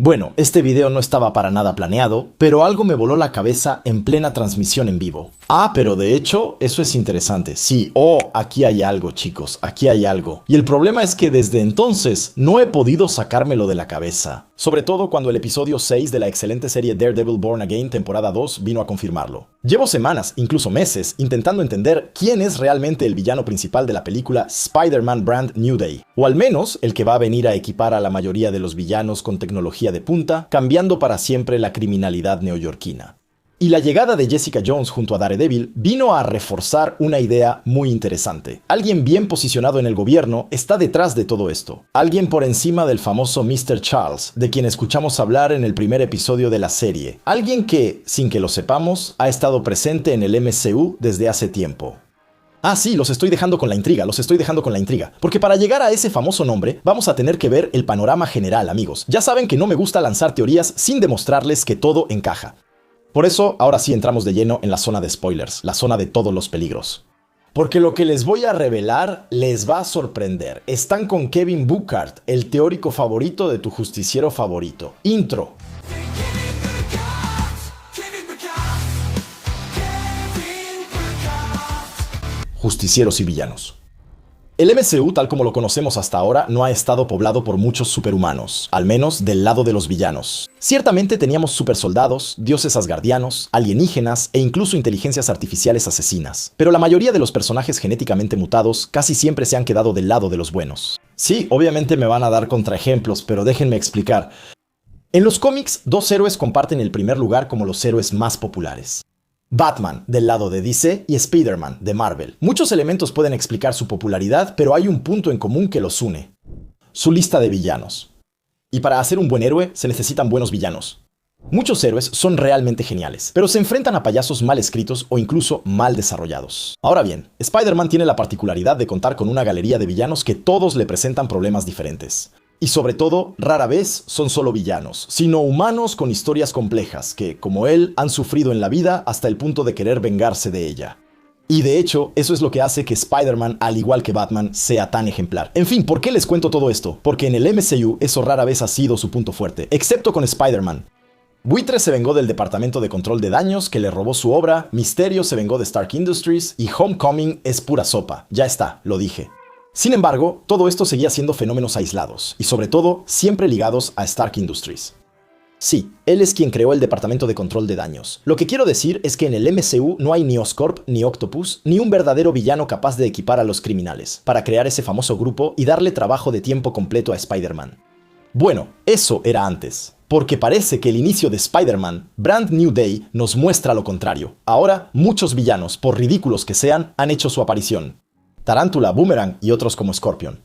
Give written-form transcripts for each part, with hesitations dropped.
Bueno, este video no estaba para nada planeado, pero algo me voló la cabeza en plena transmisión en vivo. Pero de hecho, eso es interesante. Sí, aquí hay algo, chicos, aquí hay algo. Y el problema es que desde entonces no he podido sacármelo de la cabeza. Sobre todo cuando el episodio 6 de la excelente serie Daredevil Born Again temporada 2 vino a confirmarlo. Llevo semanas, incluso meses, intentando entender quién es realmente el villano principal de la película Spider-Man Brand New Day. O al menos el que va a venir a equipar a la mayoría de los villanos con tecnología de punta, cambiando para siempre la criminalidad neoyorquina. Y la llegada de Jessica Jones junto a Daredevil vino a reforzar una idea muy interesante. Alguien bien posicionado en el gobierno está detrás de todo esto. Alguien por encima del famoso Mr. Charles, de quien escuchamos hablar en el primer episodio de la serie. Alguien que, sin que lo sepamos, ha estado presente en el MCU desde hace tiempo. Sí, los estoy dejando con la intriga, porque para llegar a ese famoso nombre vamos a tener que ver el panorama general, amigos. Ya saben que no me gusta lanzar teorías sin demostrarles que todo encaja. Por eso, ahora sí entramos de lleno en la zona de spoilers, la zona de todos los peligros. Porque lo que les voy a revelar les va a sorprender. Están con Kevin Burkhardt, el teórico favorito de tu justiciero favorito. Intro. Justicieros y villanos. El MCU, tal como lo conocemos hasta ahora, no ha estado poblado por muchos superhumanos, al menos del lado de los villanos. Ciertamente teníamos supersoldados, dioses asgardianos, alienígenas e incluso inteligencias artificiales asesinas, pero la mayoría de los personajes genéticamente mutados casi siempre se han quedado del lado de los buenos. Sí, obviamente me van a dar contraejemplos, pero déjenme explicar. En los cómics, dos héroes comparten el primer lugar como los héroes más populares. Batman, del lado de DC, y Spider-Man, de Marvel. Muchos elementos pueden explicar su popularidad, pero hay un punto en común que los une. Su lista de villanos. Y para hacer un buen héroe, se necesitan buenos villanos. Muchos héroes son realmente geniales, pero se enfrentan a payasos mal escritos o incluso mal desarrollados. Ahora bien, Spider-Man tiene la particularidad de contar con una galería de villanos que todos le presentan problemas diferentes. Y sobre todo, rara vez son solo villanos, sino humanos con historias complejas que, como él, han sufrido en la vida hasta el punto de querer vengarse de ella. Y de hecho, eso es lo que hace que Spider-Man, al igual que Batman, sea tan ejemplar. En fin, ¿por qué les cuento todo esto? Porque en el MCU eso rara vez ha sido su punto fuerte, excepto con Spider-Man. Buitre se vengó del Departamento de Control de Daños que le robó su obra, Mysterio se vengó de Stark Industries y Homecoming es pura sopa. Ya está, lo dije. Sin embargo, todo esto seguía siendo fenómenos aislados, y sobre todo, siempre ligados a Stark Industries. Sí, él es quien creó el Departamento de Control de Daños. Lo que quiero decir es que en el MCU no hay ni Oscorp, ni Octopus, ni un verdadero villano capaz de equipar a los criminales, para crear ese famoso grupo y darle trabajo de tiempo completo a Spider-Man. Bueno, eso era antes, porque parece que el inicio de Spider-Man, Brand New Day, nos muestra lo contrario. Ahora, muchos villanos, por ridículos que sean, han hecho su aparición. Tarántula, Boomerang y otros como Scorpion.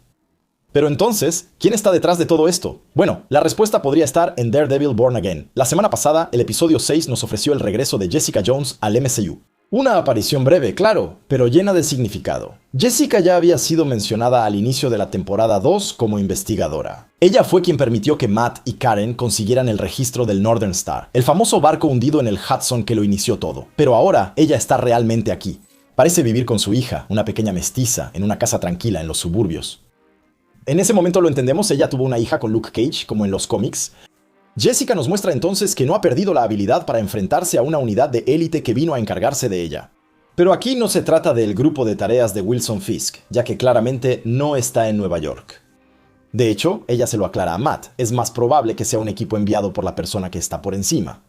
Pero entonces, ¿quién está detrás de todo esto? Bueno, la respuesta podría estar en Daredevil Born Again. La semana pasada, el episodio 6 nos ofreció el regreso de Jessica Jones al MCU. Una aparición breve, claro, pero llena de significado. Jessica ya había sido mencionada al inicio de la temporada 2 como investigadora. Ella fue quien permitió que Matt y Karen consiguieran el registro del Northern Star, el famoso barco hundido en el Hudson que lo inició todo. Pero ahora, ella está realmente aquí. Parece vivir con su hija, una pequeña mestiza, en una casa tranquila en los suburbios. En ese momento lo entendemos, ella tuvo una hija con Luke Cage, como en los cómics. Jessica nos muestra entonces que no ha perdido la habilidad para enfrentarse a una unidad de élite que vino a encargarse de ella. Pero aquí no se trata del grupo de tareas de Wilson Fisk, ya que claramente no está en Nueva York. De hecho, ella se lo aclara a Matt, es más probable que sea un equipo enviado por la persona que está por encima.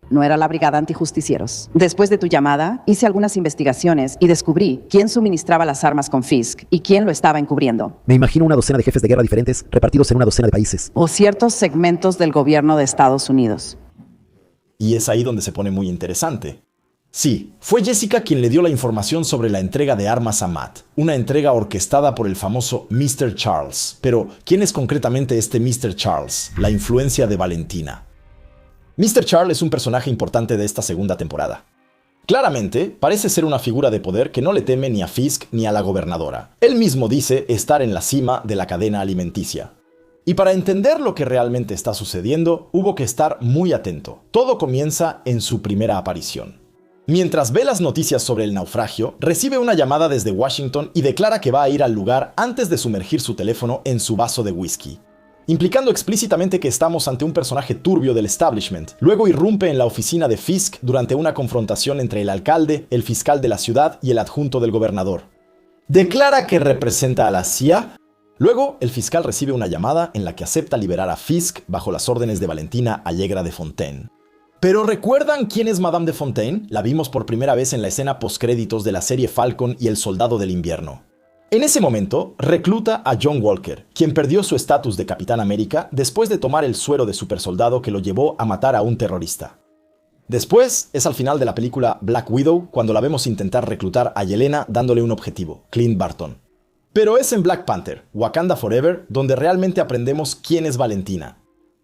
No era la Brigada Antijusticieros. Después de tu llamada, hice algunas investigaciones y descubrí quién suministraba las armas con Fisk y quién lo estaba encubriendo. Me imagino una docena de jefes de guerra diferentes repartidos en una docena de países. O ciertos segmentos del gobierno de Estados Unidos. Y es ahí donde se pone muy interesante. Sí, fue Jessica quien le dio la información sobre la entrega de armas a Matt. Una entrega orquestada por el famoso Mr. Charles. Pero, ¿quién es concretamente este Mr. Charles? La influencia de Valentina. Mr. Charles es un personaje importante de esta segunda temporada. Claramente, parece ser una figura de poder que no le teme ni a Fisk ni a la gobernadora. Él mismo dice estar en la cima de la cadena alimenticia. Y para entender lo que realmente está sucediendo, hubo que estar muy atento. Todo comienza en su primera aparición. Mientras ve las noticias sobre el naufragio, recibe una llamada desde Washington y declara que va a ir al lugar antes de sumergir su teléfono en su vaso de whisky. implicando explícitamente que estamos ante un personaje turbio del establishment. Luego irrumpe en la oficina de Fisk durante una confrontación entre el alcalde, el fiscal de la ciudad y el adjunto del gobernador. Declara que representa a la CIA. Luego, el fiscal recibe una llamada en la que acepta liberar a Fisk bajo las órdenes de Valentina Allegra de Fontaine. ¿Pero recuerdan quién es Madame de Fontaine? La vimos por primera vez en la escena postcréditos de la serie Falcon y el Soldado del Invierno. En ese momento, recluta a John Walker, quien perdió su estatus de Capitán América después de tomar el suero de supersoldado que lo llevó a matar a un terrorista. Después, es al final de la película Black Widow cuando la vemos intentar reclutar a Yelena dándole un objetivo, Clint Barton. Pero es en Black Panther, Wakanda Forever, donde realmente aprendemos quién es Valentina.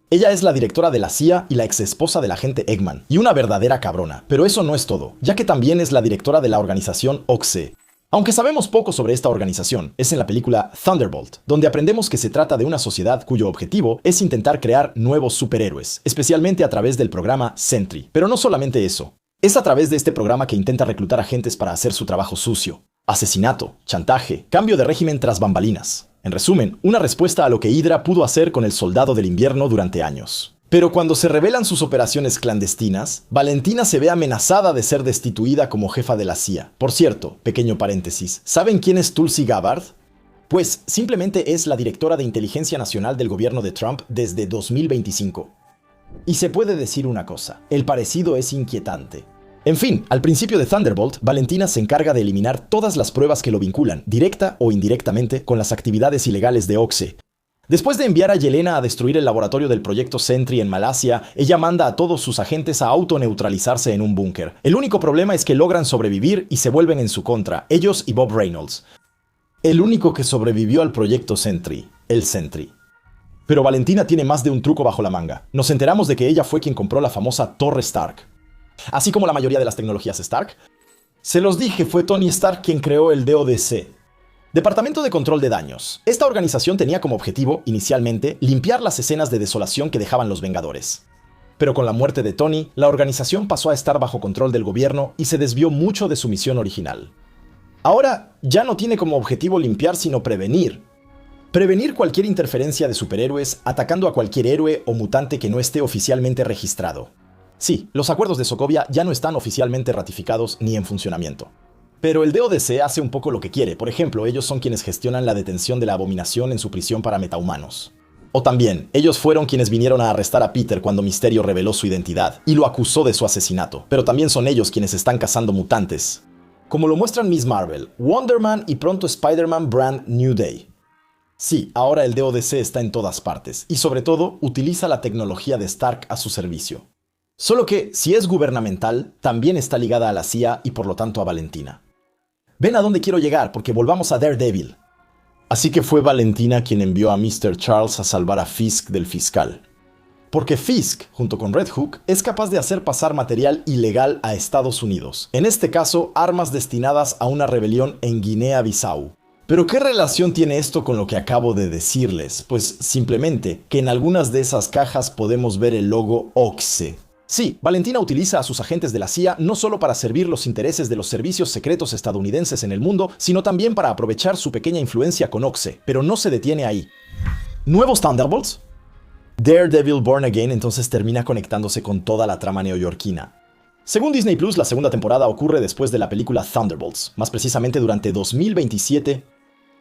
Ella es la directora de la CIA y la exesposa del agente Eggman, y una verdadera cabrona. Pero eso no es todo, ya que también es la directora de la organización OXE. Aunque sabemos poco sobre esta organización, es en la película Thunderbolt, donde aprendemos que se trata de una sociedad cuyo objetivo es intentar crear nuevos superhéroes, especialmente a través del programa Sentry. Pero no solamente eso, es a través de este programa que intenta reclutar agentes para hacer su trabajo sucio. Asesinato, chantaje, cambio de régimen tras bambalinas. En resumen, una respuesta a lo que Hydra pudo hacer con el Soldado del Invierno durante años. Pero cuando se revelan sus operaciones clandestinas, Valentina se ve amenazada de ser destituida como jefa de la CIA. Por cierto, pequeño paréntesis, ¿saben quién es Tulsi Gabbard? Pues simplemente es la directora de Inteligencia Nacional del gobierno de Trump desde 2025. Y se puede decir una cosa, el parecido es inquietante. En fin, al principio de Thunderbolt, Valentina se encarga de eliminar todas las pruebas que lo vinculan, directa o indirectamente, con las actividades ilegales de OXE. Después de enviar a Yelena a destruir el laboratorio del proyecto Sentry en Malasia, ella manda a todos sus agentes a autoneutralizarse en un búnker. El único problema es que logran sobrevivir y se vuelven en su contra, ellos y Bob Reynolds. El único que sobrevivió al proyecto Sentry, el Sentry. Pero Valentina tiene más de un truco bajo la manga. Nos enteramos de que ella fue quien compró la famosa Torre Stark. Así como la mayoría de las tecnologías Stark. Se los dije, fue Tony Stark quien creó el DODC. Departamento de Control de Daños. Esta organización tenía como objetivo, inicialmente, limpiar las escenas de desolación que dejaban los Vengadores. Pero con la muerte de Tony, la organización pasó a estar bajo control del gobierno y se desvió mucho de su misión original. Ahora, ya no tiene como objetivo limpiar sino prevenir. Prevenir cualquier interferencia de superhéroes atacando a cualquier héroe o mutante que no esté oficialmente registrado. Sí, los acuerdos de Sokovia ya no están oficialmente ratificados ni en funcionamiento. Pero el DODC hace un poco lo que quiere. Por ejemplo, ellos son quienes gestionan la detención de la Abominación en su prisión para metahumanos. O también, ellos fueron quienes vinieron a arrestar a Peter cuando Mysterio reveló su identidad y lo acusó de su asesinato. Pero también son ellos quienes están cazando mutantes. Como lo muestran Miss Marvel, Wonder Man y pronto Spider-Man Brand New Day. Sí, ahora el DODC está en todas partes y sobre todo utiliza la tecnología de Stark a su servicio. Solo que, si es gubernamental, también está ligada a la CIA y por lo tanto a Valentina. Ven a dónde quiero llegar, porque volvamos a Daredevil. Así que fue Valentina quien envió a Mr. Charles a salvar a Fisk del fiscal. Porque Fisk, junto con Red Hook, es capaz de hacer pasar material ilegal a Estados Unidos. En este caso, armas destinadas a una rebelión en Guinea-Bissau. ¿Pero qué relación tiene esto con lo que acabo de decirles? Pues simplemente que en algunas de esas cajas podemos ver el logo OXE. Sí, Valentina utiliza a sus agentes de la CIA no solo para servir los intereses de los servicios secretos estadounidenses en el mundo, sino también para aprovechar su pequeña influencia con OXE, pero no se detiene ahí. ¿Nuevos Thunderbolts? Daredevil Born Again entonces termina conectándose con toda la trama neoyorquina. Según Disney Plus, la segunda temporada ocurre después de la película Thunderbolts, más precisamente durante 2027.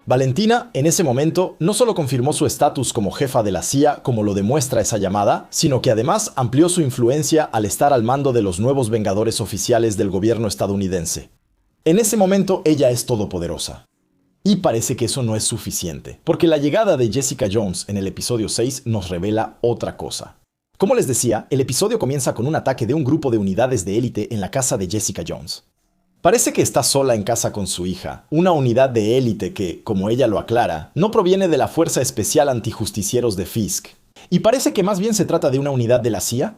Valentina, en ese momento, no solo confirmó su estatus como jefa de la CIA, como lo demuestra esa llamada, sino que además amplió su influencia al estar al mando de los nuevos Vengadores oficiales del gobierno estadounidense. En ese momento, ella es todopoderosa. Y parece que eso no es suficiente, porque la llegada de Jessica Jones en el episodio 6 nos revela otra cosa. Como les decía, el episodio comienza con un ataque de un grupo de unidades de élite en la casa de Jessica Jones. Parece que está sola en casa con su hija, una unidad de élite que, como ella lo aclara, no proviene de la Fuerza Especial Antijusticieros de Fisk. ¿Y parece que más bien se trata de una unidad de la CIA?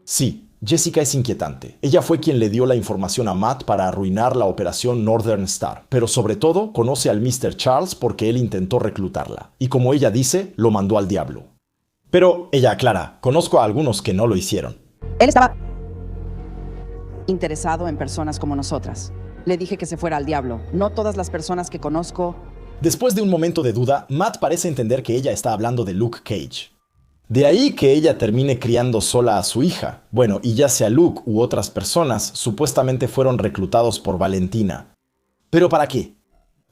Sí, Jessica es inquietante. Ella fue quien le dio la información a Matt para arruinar la operación Northern Star, pero sobre todo conoce al Mr. Charles porque él intentó reclutarla, y como ella dice, lo mandó al diablo. Pero ella aclara, conozco a algunos que no lo hicieron. Él estaba interesado en personas como nosotras. Le dije que se fuera al diablo. No todas las personas que conozco Después de un momento de duda, Matt parece entender que ella está hablando de Luke Cage. De ahí que ella termine criando sola a su hija. Bueno, y ya sea Luke u otras personas, supuestamente fueron reclutados por Valentina. ¿Pero para qué?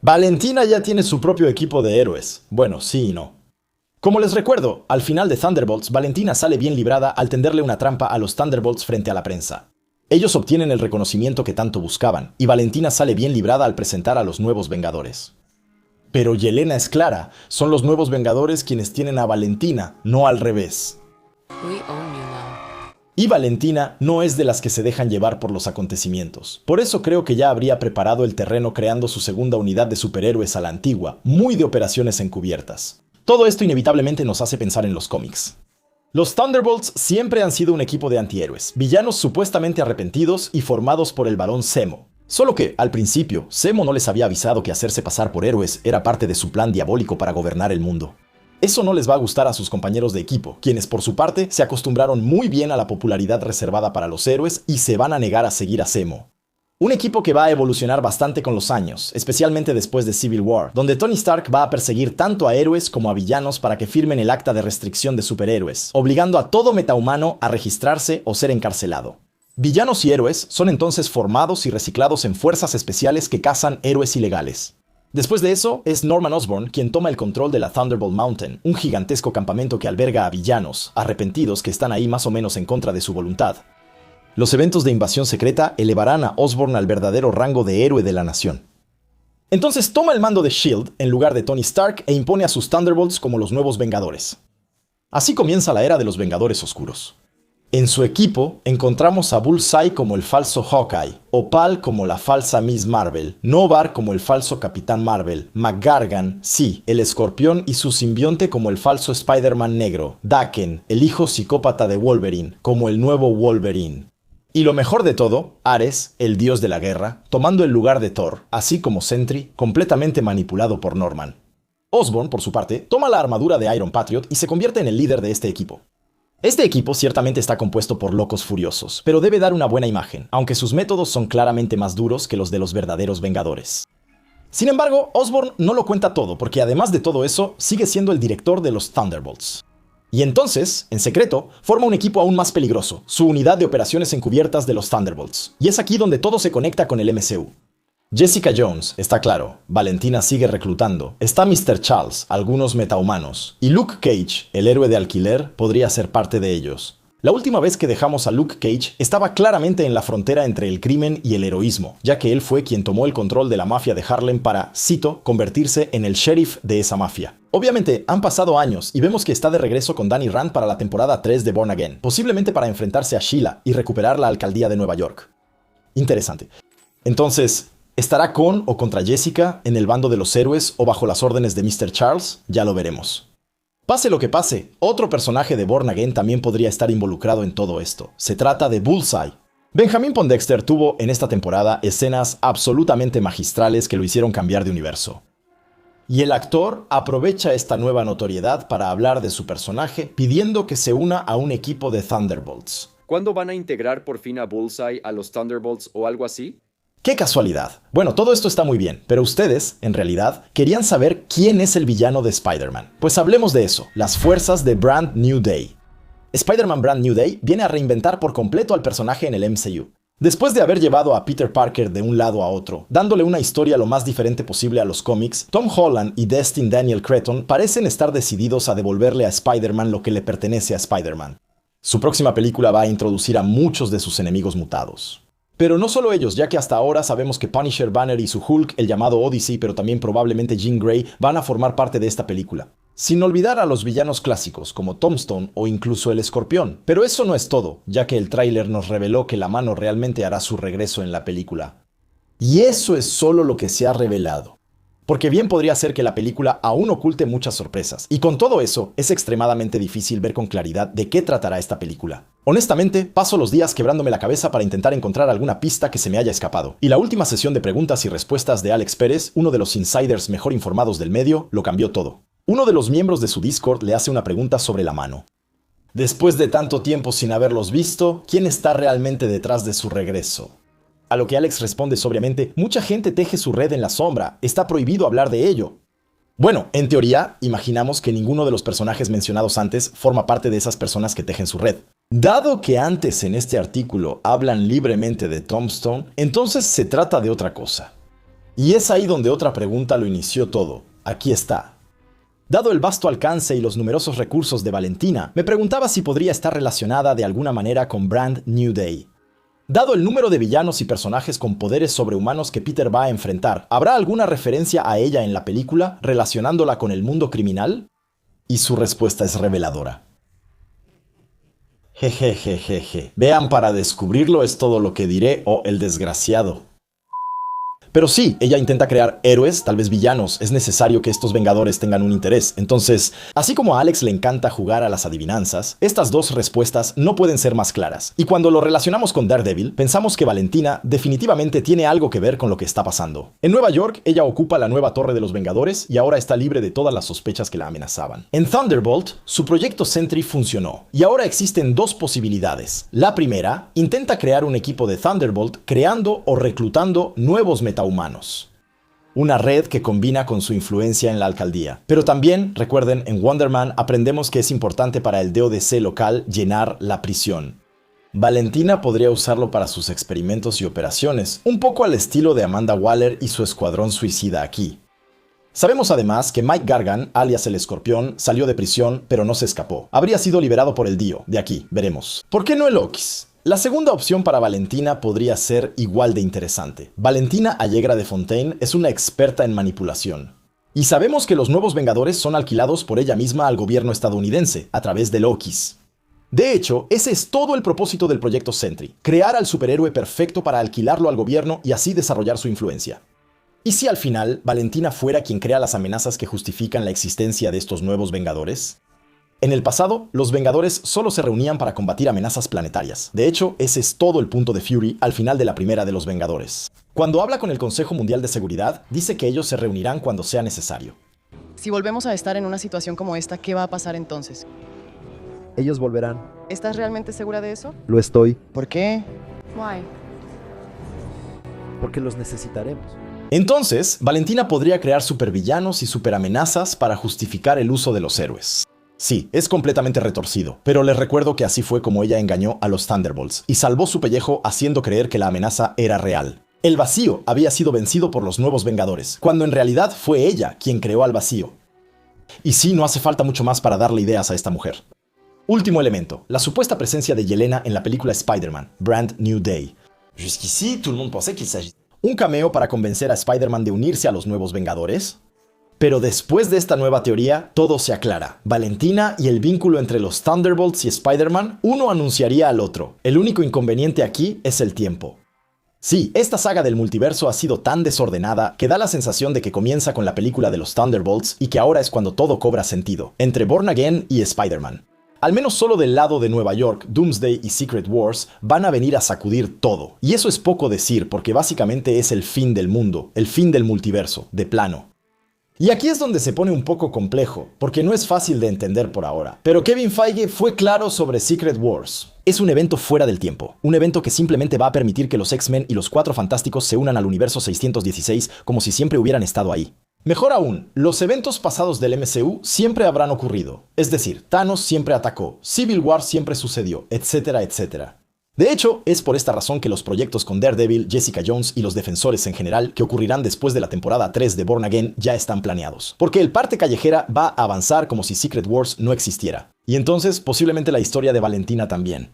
Valentina ya tiene su propio equipo de héroes. Bueno, sí y no. Como les recuerdo, al final de Thunderbolts, Valentina sale bien librada al tenderle una trampa a los Thunderbolts frente a la prensa. Ellos obtienen el reconocimiento que tanto buscaban, y Valentina sale bien librada al presentar a los nuevos Vengadores. Pero Yelena es clara, son los nuevos Vengadores quienes tienen a Valentina, no al revés. Y Valentina no es de las que se dejan llevar por los acontecimientos. Por eso creo que ya habría preparado el terreno creando su segunda unidad de superhéroes a la antigua, muy de operaciones encubiertas. Todo esto inevitablemente nos hace pensar en los cómics. Los Thunderbolts siempre han sido un equipo de antihéroes, villanos supuestamente arrepentidos y formados por el Barón Zemo. Solo que, al principio, Zemo no les había avisado que hacerse pasar por héroes era parte de su plan diabólico para gobernar el mundo. Eso no les va a gustar a sus compañeros de equipo, quienes por su parte se acostumbraron muy bien a la popularidad reservada para los héroes y se van a negar a seguir a Zemo. Un equipo que va a evolucionar bastante con los años, especialmente después de Civil War, donde Tony Stark va a perseguir tanto a héroes como a villanos para que firmen el acta de restricción de superhéroes, obligando a todo metahumano a registrarse o ser encarcelado. Villanos y héroes son entonces formados y reciclados en fuerzas especiales que cazan héroes ilegales. Después de eso, es Norman Osborn quien toma el control de la Thunderbolt Mountain, un gigantesco campamento que alberga a villanos, arrepentidos que están ahí más o menos en contra de su voluntad. Los eventos de invasión secreta elevarán a Osborn al verdadero rango de héroe de la nación. Entonces toma el mando de S.H.I.E.L.D. en lugar de Tony Stark e impone a sus Thunderbolts como los nuevos Vengadores. Así comienza la era de los Vengadores Oscuros. En su equipo encontramos a Bullseye como el falso Hawkeye, Opal como la falsa Miss Marvel, Noh-Varr como el falso Capitán Marvel, McGargan, sí, el Escorpión y su simbionte como el falso Spider-Man negro, Daken, el hijo psicópata de Wolverine, como el nuevo Wolverine. Y lo mejor de todo, Ares, el dios de la guerra, tomando el lugar de Thor, así como Sentry, completamente manipulado por Norman. Osborn, por su parte, toma la armadura de Iron Patriot y se convierte en el líder de este equipo. Este equipo ciertamente está compuesto por locos furiosos, pero debe dar una buena imagen, aunque sus métodos son claramente más duros que los de los verdaderos Vengadores. Sin embargo, Osborn no lo cuenta todo, porque además de todo eso, sigue siendo el director de los Thunderbolts. Y entonces, en secreto, forma un equipo aún más peligroso, su unidad de operaciones encubiertas de los Thunderbolts. Y es aquí donde todo se conecta con el MCU. Jessica Jones, está claro, Valentina sigue reclutando, está Mr. Charles, algunos metahumanos, y Luke Cage, el héroe de alquiler, podría ser parte de ellos. La última vez que dejamos a Luke Cage estaba claramente en la frontera entre el crimen y el heroísmo, ya que él fue quien tomó el control de la mafia de Harlem para, cito, convertirse en el sheriff de esa mafia. Obviamente, han pasado años y vemos que está de regreso con Danny Rand para la temporada 3 de Born Again, posiblemente para enfrentarse a Sheila y recuperar la alcaldía de Nueva York. Interesante. Entonces, ¿estará con o contra Jessica, en el bando de los héroes o bajo las órdenes de Mr. Charles? Ya lo veremos. Pase lo que pase, otro personaje de Born Again también podría estar involucrado en todo esto. Se trata de Bullseye. Benjamin Pondexter tuvo en esta temporada escenas absolutamente magistrales que lo hicieron cambiar de universo. Y el actor aprovecha esta nueva notoriedad para hablar de su personaje pidiendo que se una a un equipo de Thunderbolts. ¿Cuándo van a integrar por fin a Bullseye a los Thunderbolts o algo así? ¡Qué casualidad! Bueno, todo esto está muy bien, pero ustedes, en realidad, querían saber quién es el villano de Spider-Man. Pues hablemos de eso, las fuerzas de Brand New Day. Spider-Man Brand New Day viene a reinventar por completo al personaje en el MCU. Después de haber llevado a Peter Parker de un lado a otro, dándole una historia lo más diferente posible a los cómics, Tom Holland y Destin Daniel Cretton parecen estar decididos a devolverle a Spider-Man lo que le pertenece a Spider-Man. Su próxima película va a introducir a muchos de sus enemigos mutados. Pero no solo ellos, ya que hasta ahora sabemos que Punisher, Banner y su Hulk, el llamado Odyssey, pero también probablemente Jean Grey, van a formar parte de esta película. Sin olvidar a los villanos clásicos, como Tombstone o incluso el Escorpión. Pero eso no es todo, ya que el tráiler nos reveló que la mano realmente hará su regreso en la película. Y eso es solo lo que se ha revelado. Porque bien podría ser que la película aún oculte muchas sorpresas, y con todo eso, es extremadamente difícil ver con claridad de qué tratará esta película. Honestamente, paso los días quebrándome la cabeza para intentar encontrar alguna pista que se me haya escapado. Y la última sesión de preguntas y respuestas de Alex Pérez, uno de los insiders mejor informados del medio, lo cambió todo. Uno de los miembros de su Discord le hace una pregunta sobre la mano. Después de tanto tiempo sin haberlos visto, ¿quién está realmente detrás de su regreso? A lo que Alex responde sobriamente, mucha gente teje su red en la sombra, está prohibido hablar de ello. Bueno, en teoría, imaginamos que ninguno de los personajes mencionados antes forma parte de esas personas que tejen su red. Dado que antes en este artículo hablan libremente de Tombstone, entonces se trata de otra cosa. Y es ahí donde otra pregunta lo inició todo. Aquí está. Dado el vasto alcance y los numerosos recursos de Valentina, me preguntaba si podría estar relacionada de alguna manera con Brand New Day. Dado el número de villanos y personajes con poderes sobrehumanos que Peter va a enfrentar, ¿habrá alguna referencia a ella en la película relacionándola con el mundo criminal? Y su respuesta es reveladora. Jejejejeje. Vean, para descubrirlo es todo lo que diré, oh el desgraciado. Pero sí, ella intenta crear héroes, tal vez villanos. Es necesario que estos Vengadores tengan un interés. Entonces, así como a Alex le encanta jugar a las adivinanzas, estas dos respuestas no pueden ser más claras. Y cuando lo relacionamos con Daredevil, pensamos que Valentina definitivamente tiene algo que ver con lo que está pasando. En Nueva York, ella ocupa la nueva torre de los Vengadores y ahora está libre de todas las sospechas que la amenazaban. En Thunderbolt, su proyecto Sentry funcionó. Y ahora existen dos posibilidades. La primera, intenta crear un equipo de Thunderbolt creando o reclutando nuevos metahumanos. Una red que combina con su influencia en la alcaldía. Pero también, recuerden, en Wonder Man aprendemos que es importante para el DODC local llenar la prisión. Valentina podría usarlo para sus experimentos y operaciones, un poco al estilo de Amanda Waller y su escuadrón suicida aquí. Sabemos además que Mike Gargan, alias el Escorpión, salió de prisión, pero no se escapó. Habría sido liberado por el Dio, de aquí, veremos. ¿Por qué no el Okis? La segunda opción para Valentina podría ser igual de interesante. Valentina Allegra de Fontaine es una experta en manipulación. Y sabemos que los nuevos Vengadores son alquilados por ella misma al gobierno estadounidense, a través del Okis. De hecho, ese es todo el propósito del proyecto Sentry, crear al superhéroe perfecto para alquilarlo al gobierno y así desarrollar su influencia. ¿Y si al final Valentina fuera quien crea las amenazas que justifican la existencia de estos nuevos Vengadores? En el pasado, los Vengadores solo se reunían para combatir amenazas planetarias. De hecho, ese es todo el punto de Fury al final de la primera de los Vengadores. Cuando habla con el Consejo Mundial de Seguridad, dice que ellos se reunirán cuando sea necesario. Si volvemos a estar en una situación como esta, ¿qué va a pasar entonces? Ellos volverán. ¿Estás realmente segura de eso? Lo estoy, ¿Por qué? Why? porque los necesitaremos. Entonces, Valentina podría crear supervillanos y superamenazas para justificar el uso de los héroes. Sí, es completamente retorcido, pero les recuerdo que así fue como ella engañó a los Thunderbolts y salvó su pellejo haciendo creer que la amenaza era real. El vacío había sido vencido por los nuevos Vengadores, cuando en realidad fue ella quien creó al vacío. Y sí, no hace falta mucho más para darle ideas a esta mujer. Último elemento, la supuesta presencia de Yelena en la película Spider-Man, Brand New Day. Jusqu'ici, tout le monde pensait qu'il s'agit. ¿Un cameo para convencer a Spider-Man de unirse a los nuevos Vengadores? Pero después de esta nueva teoría, todo se aclara. Valentina y el vínculo entre los Thunderbolts y Spider-Man, uno anunciaría al otro. El único inconveniente aquí es el tiempo. Sí, esta saga del multiverso ha sido tan desordenada que da la sensación de que comienza con la película de los Thunderbolts y que ahora es cuando todo cobra sentido, entre Born Again y Spider-Man. Al menos solo del lado de Nueva York, Doomsday y Secret Wars van a venir a sacudir todo. Y eso es poco decir porque básicamente es el fin del mundo, el fin del multiverso, de plano. Y aquí es donde se pone un poco complejo, porque no es fácil de entender por ahora. Pero Kevin Feige fue claro sobre Secret Wars. Es un evento fuera del tiempo. Un evento que simplemente va a permitir que los X-Men y los Cuatro Fantásticos se unan al universo 616 como si siempre hubieran estado ahí. Mejor aún, los eventos pasados del MCU siempre habrán ocurrido. Es decir, Thanos siempre atacó, Civil War siempre sucedió, etcétera, etcétera. De hecho, es por esta razón que los proyectos con Daredevil, Jessica Jones y los Defensores en general, que ocurrirán después de la temporada 3 de Born Again, ya están planeados. Porque el parte callejera va a avanzar como si Secret Wars no existiera. Y entonces, posiblemente la historia de Valentina también.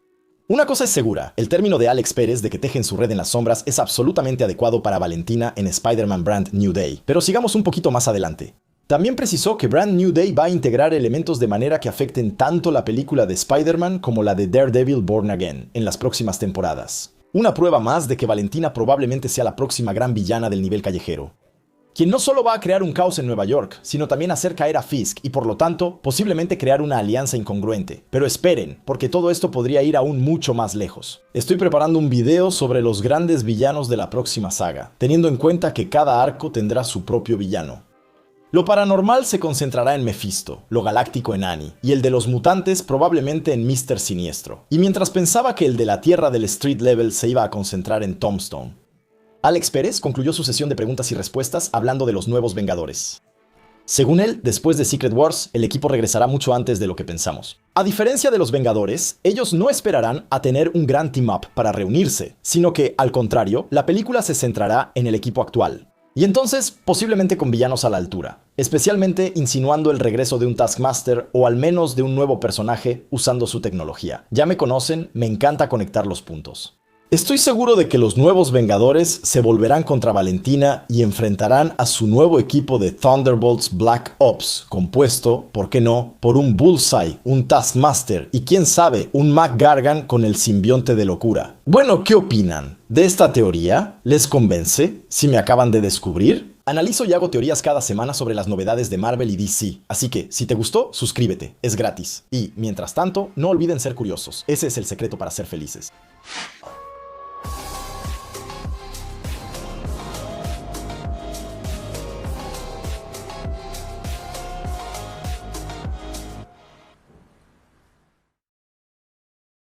Una cosa es segura, el término de Alex Pérez de que tejen su red en las sombras es absolutamente adecuado para Valentina en Spider-Man Brand New Day. Pero sigamos un poquito más adelante. También precisó que Brand New Day va a integrar elementos de manera que afecten tanto la película de Spider-Man como la de Daredevil Born Again en las próximas temporadas. Una prueba más de que Valentina probablemente sea la próxima gran villana del nivel callejero. Quien no solo va a crear un caos en Nueva York, sino también hacer caer a Fisk y por lo tanto, posiblemente crear una alianza incongruente. Pero esperen, porque todo esto podría ir aún mucho más lejos. Estoy preparando un video sobre los grandes villanos de la próxima saga, teniendo en cuenta que cada arco tendrá su propio villano. Lo paranormal se concentrará en Mephisto, lo galáctico en Annie, y el de los mutantes probablemente en Mr. Siniestro. Y mientras pensaba que el de la Tierra del Street Level se iba a concentrar en Tombstone, Alex Pérez concluyó su sesión de preguntas y respuestas hablando de los nuevos Vengadores. Según él, después de Secret Wars, el equipo regresará mucho antes de lo que pensamos. A diferencia de los Vengadores, ellos no esperarán a tener un gran team-up para reunirse, sino que, al contrario, la película se centrará en el equipo actual. Y entonces, posiblemente con villanos a la altura, especialmente insinuando el regreso de un Taskmaster o al menos de un nuevo personaje usando su tecnología. Ya me conocen, me encanta conectar los puntos. Estoy seguro de que los nuevos Vengadores se volverán contra Valentina y enfrentarán a su nuevo equipo de Thunderbolts Black Ops, compuesto, ¿por qué no?, por un Bullseye, un Taskmaster y quién sabe, un McGargan con el simbionte de locura. Bueno, ¿qué opinan? ¿De esta teoría? ¿Les convence? ¿Si me acaban de descubrir? Analizo y hago teorías cada semana sobre las novedades de Marvel y DC, así que si te gustó, suscríbete, es gratis. Y, mientras tanto, no olviden ser curiosos, ese es el secreto para ser felices.